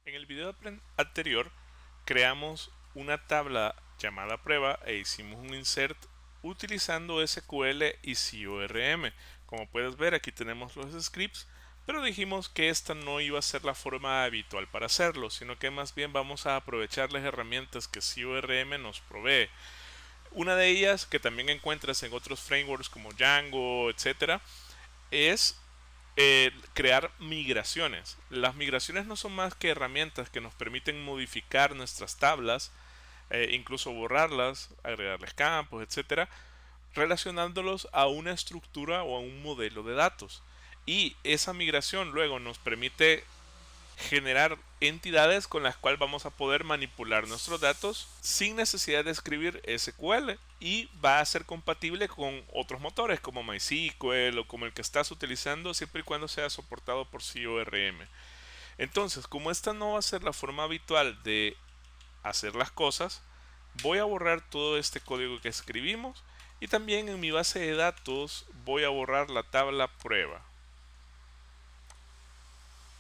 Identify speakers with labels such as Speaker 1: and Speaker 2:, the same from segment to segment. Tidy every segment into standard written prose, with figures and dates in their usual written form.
Speaker 1: En el video anterior creamos una tabla llamada prueba e hicimos un insert utilizando SQL y CORM. Como puedes ver, aquí tenemos los scripts, pero dijimos que esta no iba a ser la forma habitual para hacerlo, sino que más bien vamos a aprovechar las herramientas que CORM nos provee. Una de ellas, que también encuentras en otros frameworks como Django, etcétera, es crear migraciones. Las migraciones no son más que herramientas que nos permiten modificar nuestras tablas, incluso borrarlas, agregarles campos, etcétera, relacionándolos a una estructura o a un modelo de datos. Y esa migración luego nos permite generar entidades con las cuales vamos a poder manipular nuestros datos sin necesidad de escribir SQL, y va a ser compatible con otros motores como MySQL o como el que estás utilizando, siempre y cuando sea soportado por CORM. Entonces, como esta no va a ser la forma habitual de hacer las cosas, voy a borrar todo este código que escribimos, y también en mi base de datos voy a borrar la tabla prueba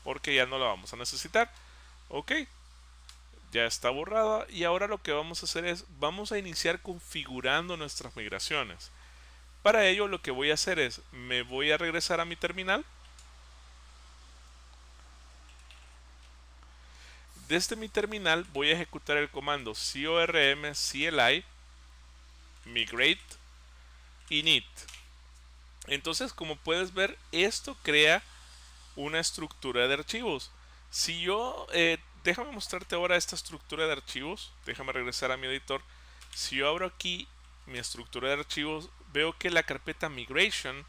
Speaker 1: porque ya no la vamos a necesitar. Ok, ya está borrada, y ahora lo que vamos a hacer es vamos a iniciar configurando nuestras migraciones. Para ello lo que voy a hacer es me voy a regresar a mi terminal. Desde mi terminal voy a ejecutar el comando corm cli migrate init. Entonces, como puedes ver, esto crea una estructura de archivos. Si yo, déjame mostrarte ahora esta estructura de archivos. Déjame regresar a mi editor. Si yo abro aquí mi estructura de archivos, veo que la carpeta migration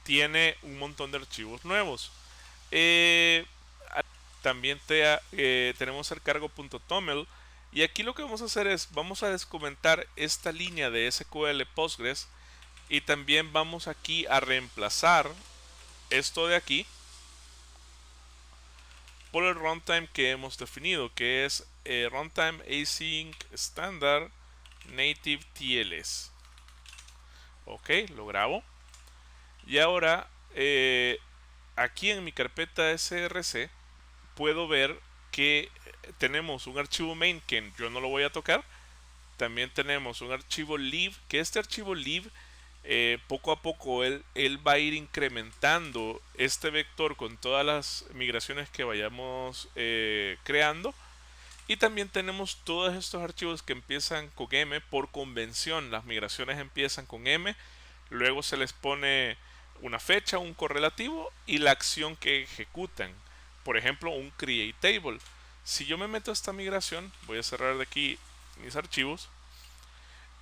Speaker 1: tiene un montón de archivos nuevos. Eh, También tenemos el cargo.toml, y aquí lo que vamos a hacer es vamos a descomentar esta línea de SQL Postgres, y también vamos aquí a reemplazar esto de aquí por el runtime que hemos definido, que es runtime async standard native tls. Ok, lo grabo. Y ahora aquí en mi carpeta src puedo ver que tenemos un archivo main que yo no lo voy a tocar. También tenemos un archivo lib, que este archivo lib poco a poco él va a ir incrementando este vector con todas las migraciones que vayamos creando. Y también tenemos todos estos archivos que empiezan con M por convención. Las migraciones empiezan con M, luego se les pone una fecha, un correlativo y la acción que ejecutan. Por ejemplo, un create table. Si yo me meto a esta migración, voy a cerrar de aquí mis archivos.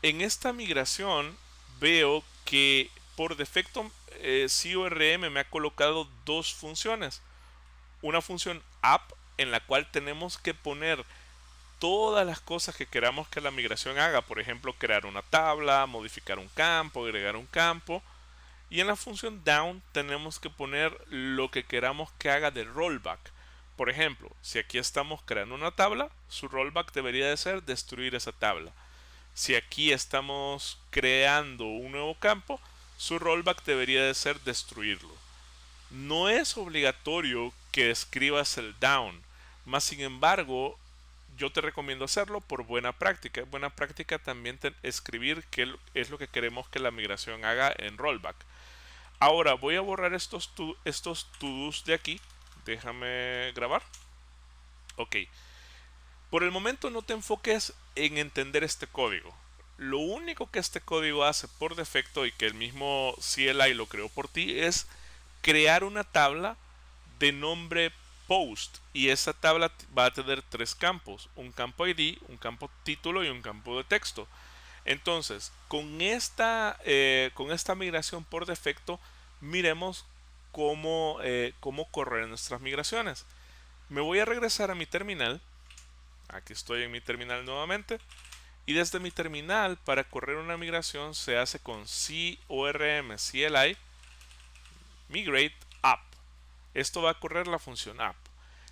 Speaker 1: En esta migración veo que por defecto CORM me ha colocado dos funciones. Una función app, en la cual tenemos que poner todas las cosas que queramos que la migración haga. Por ejemplo, crear una tabla, modificar un campo, agregar un campo. Y en la función down tenemos que poner lo que queramos que haga de rollback. Por ejemplo, si aquí estamos creando una tabla, su rollback debería de ser destruir esa tabla. Si aquí estamos creando un nuevo campo, su rollback debería de ser destruirlo. No es obligatorio que escribas el down, más sin embargo, yo te recomiendo hacerlo por buena práctica. Buena práctica también escribir qué es lo que queremos que la migración haga en rollback. Ahora voy a borrar estos to-dos de aquí. Déjame grabar. Ok. Por el momento no te enfoques en entender este código. Lo único que este código hace por defecto, y que el mismo CLI lo creó por ti, es crear una tabla de nombre post, y esa tabla va a tener tres campos: un campo ID, un campo título y un campo de texto. Entonces, con esta migración por defecto, miremos cómo correr nuestras migraciones. Me voy a regresar a mi terminal. Aquí estoy en mi terminal nuevamente. Y desde mi terminal, para correr una migración, se hace con corm cli migrate app. Esto va a correr la función app.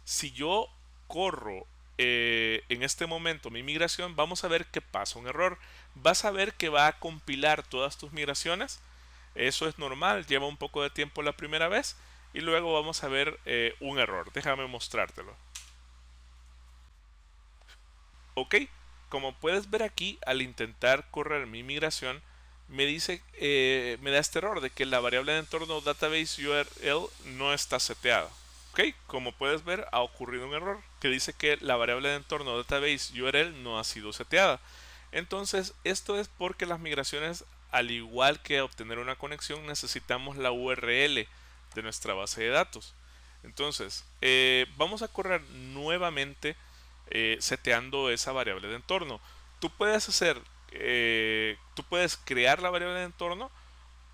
Speaker 1: Si yo corro en este momento mi migración, vamos a ver que pasa un error. Vas a ver que va a compilar todas tus migraciones. Eso es normal, lleva un poco de tiempo la primera vez, y luego vamos a ver un error. Déjame mostrártelo. Ok, como puedes ver aquí, al intentar correr mi migración, me dice, me da este error de que la variable de entorno database URL no está seteada. Ok, como puedes ver, ha ocurrido un error que dice que la variable de entorno database URL no ha sido seteada. Entonces, esto es porque las migraciones, al igual que obtener una conexión, necesitamos la URL de nuestra base de datos. Entonces, vamos a correr nuevamente seteando esa variable de entorno. Tú puedes hacer, tú puedes crear la variable de entorno,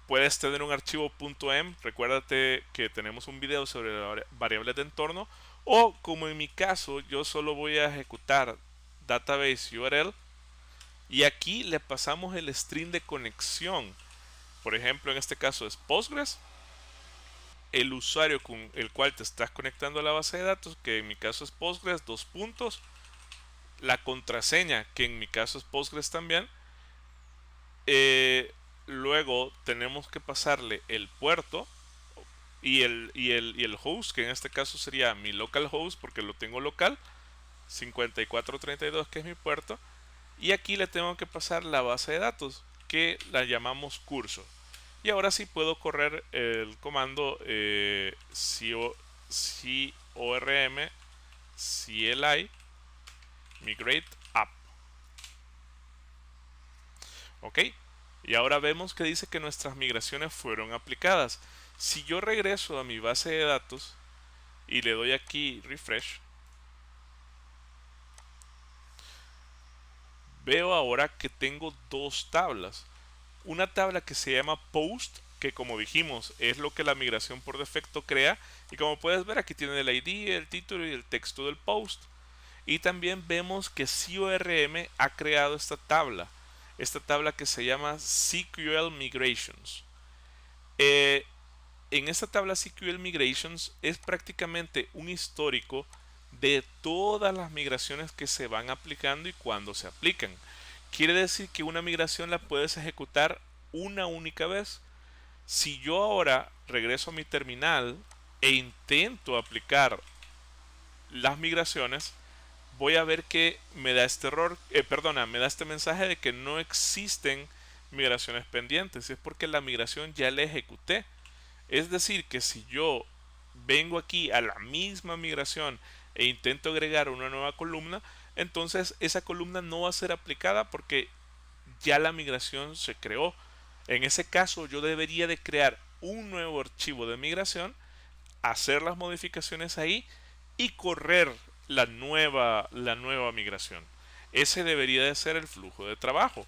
Speaker 1: puedes tener un archivo .m, recuérdate que tenemos un video sobre la variable de entorno, o como en mi caso, yo solo voy a ejecutar database URL y aquí le pasamos el string de conexión. Por ejemplo, en este caso es Postgres, el usuario con el cual te estás conectando a la base de datos, que en mi caso es Postgres, dos puntos, la contraseña, que en mi caso es Postgres también. Luego tenemos que pasarle el puerto y el host, que en este caso sería mi localhost porque lo tengo local, 5432, que es mi puerto. Y aquí le tengo que pasar la base de datos, que la llamamos curso. Y ahora sí puedo correr el comando corm cli migrate app. Ok, y ahora vemos que dice que nuestras migraciones fueron aplicadas. Si yo regreso a mi base de datos y le doy aquí refresh, veo ahora que tengo dos tablas. Una tabla que se llama post, que como dijimos es lo que la migración por defecto crea, y como puedes ver aquí tiene el ID, el título y el texto del post. Y también vemos que CORM ha creado esta tabla que se llama SQL Migrations. Eh, en esta tabla SQL Migrations es prácticamente un histórico de todas las migraciones que se van aplicando y cuándo se aplican. Quiere decir que una migración la puedes ejecutar una única vez. Si yo ahora regreso a mi terminal e intento aplicar las migraciones, voy a ver que me da este error, me da este mensaje de que no existen migraciones pendientes. Es porque la migración ya la ejecuté. Es decir, que si yo vengo aquí a la misma migración e intento agregar una nueva columna, entonces esa columna no va a ser aplicada porque ya la migración se creó. En ese caso yo debería de crear un nuevo archivo de migración, hacer las modificaciones ahí y correr la nueva migración. Ese debería de ser el flujo de trabajo.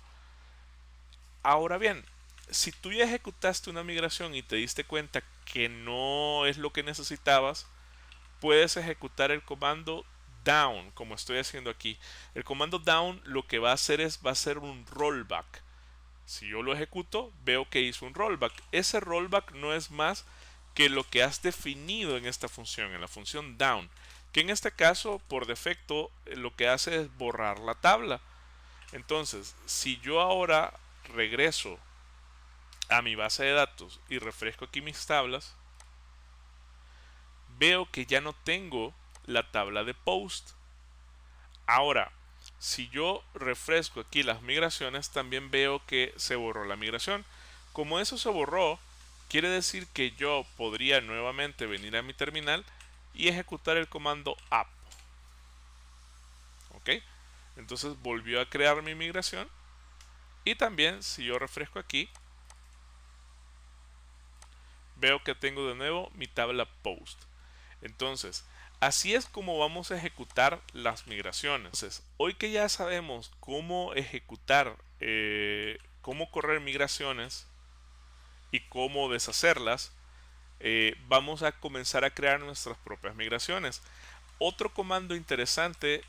Speaker 1: Ahora bien, si tú ya ejecutaste una migración y te diste cuenta que no es lo que necesitabas, puedes ejecutar el comando down, como estoy haciendo aquí. El comando down lo que va a hacer es va a hacer un rollback. Si yo lo ejecuto, veo que hizo un rollback. Ese rollback no es más que lo que has definido en esta función, en la función down, que en este caso por defecto lo que hace es borrar la tabla. Entonces, si yo ahora regreso a mi base de datos y refresco aquí mis tablas, veo que ya no tengo la tabla de post. Ahora, si yo refresco aquí las migraciones, también veo que se borró la migración. Como eso se borró, quiere decir que yo podría nuevamente venir a mi terminal y ejecutar el comando app. ¿Ok? Entonces volvió a crear mi migración. Y también si yo refresco aquí, veo que tengo de nuevo mi tabla post. Entonces, así es como vamos a ejecutar las migraciones. Entonces, hoy que ya sabemos cómo ejecutar, cómo correr migraciones y cómo deshacerlas, vamos a comenzar a crear nuestras propias migraciones. Otro comando interesante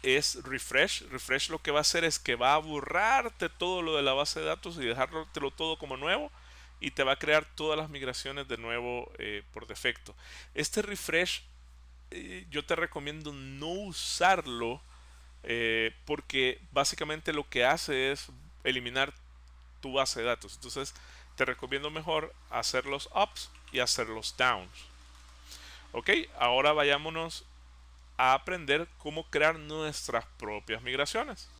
Speaker 1: es refresh. Refresh lo que va a hacer es que va a borrarte todo lo de la base de datos y dejártelo todo como nuevo y te va a crear todas las migraciones de nuevo por defecto. Este refresh yo te recomiendo no usarlo porque básicamente lo que hace es eliminar tu base de datos. Entonces te recomiendo mejor hacer los ups y hacer los downs. Ok, ahora vayámonos a aprender cómo crear nuestras propias migraciones.